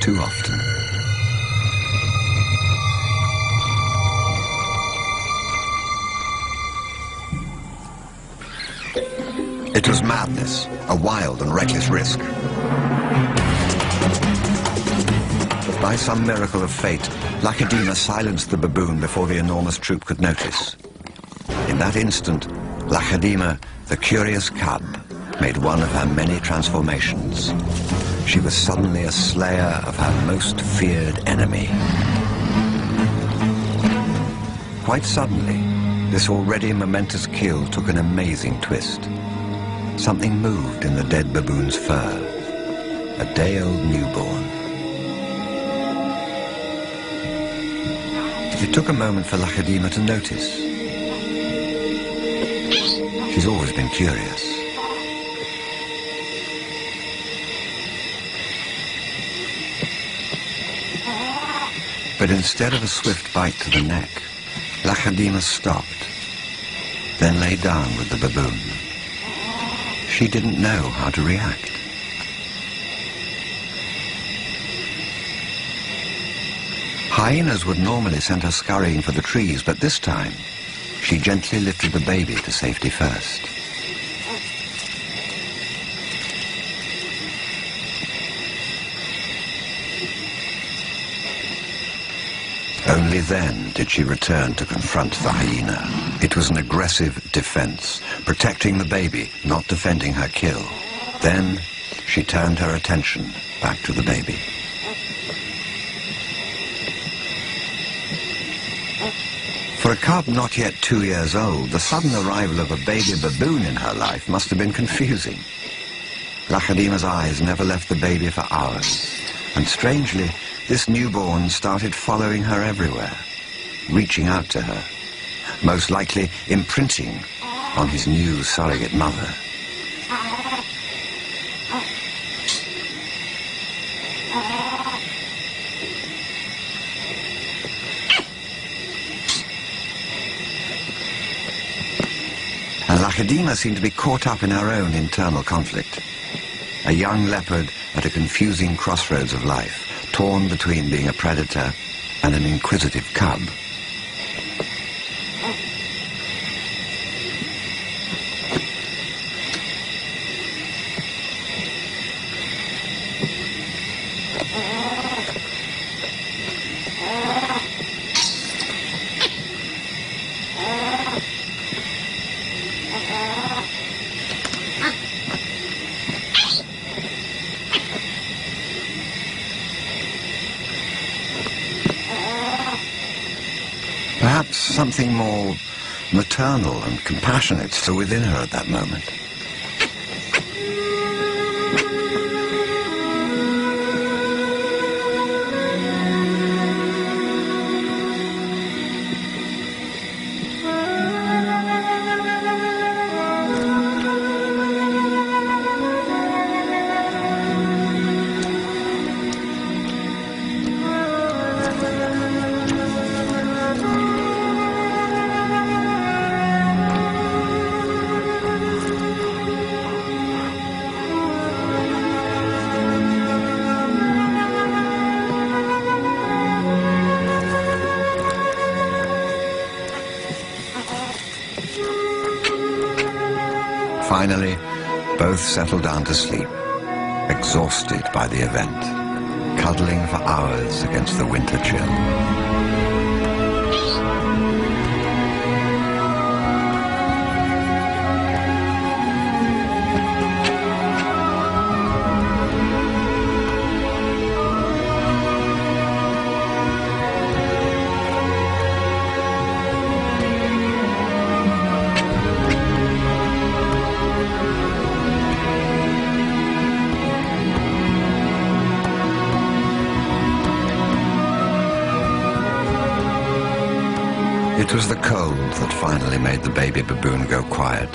too often. It was madness, a wild and reckless risk. By some miracle of fate, Lacedaemon silenced the baboon before the enormous troop could notice. In that instant, Lacedaemon, the curious cub, made one of her many transformations. She was suddenly a slayer of her most feared enemy. Quite suddenly, this already momentous kill took an amazing twist. Something moved in the dead baboon's fur. A day-old newborn. It took a moment for Lacedaemon to notice. She's always been curious. But instead of a swift bite to the neck, Lacedaemon stopped, then lay down with the baboon. She didn't know how to react. Hyenas would normally send her scurrying for the trees, but this time, she gently lifted the baby to safety first. Only then did she return to confront the hyena. It was an aggressive defense, protecting the baby, not defending her kill. Then she turned her attention back to the baby. For a cub not yet 2 years old, the sudden arrival of a baby baboon in her life must have been confusing. Lacedaemon's eyes never left the baby for hours, and strangely, this newborn started following her everywhere, reaching out to her, most likely imprinting on his new surrogate mother. And Lacedaemon seemed to be caught up in her own internal conflict. A young leopard at a confusing crossroads of life, torn between being a predator and an inquisitive cub. Perhaps something more maternal and compassionate still within her at that moment. Finally, both settled down to sleep, exhausted by the event, cuddling for hours against the winter chill. It was the cold that finally made the baby baboon go quiet.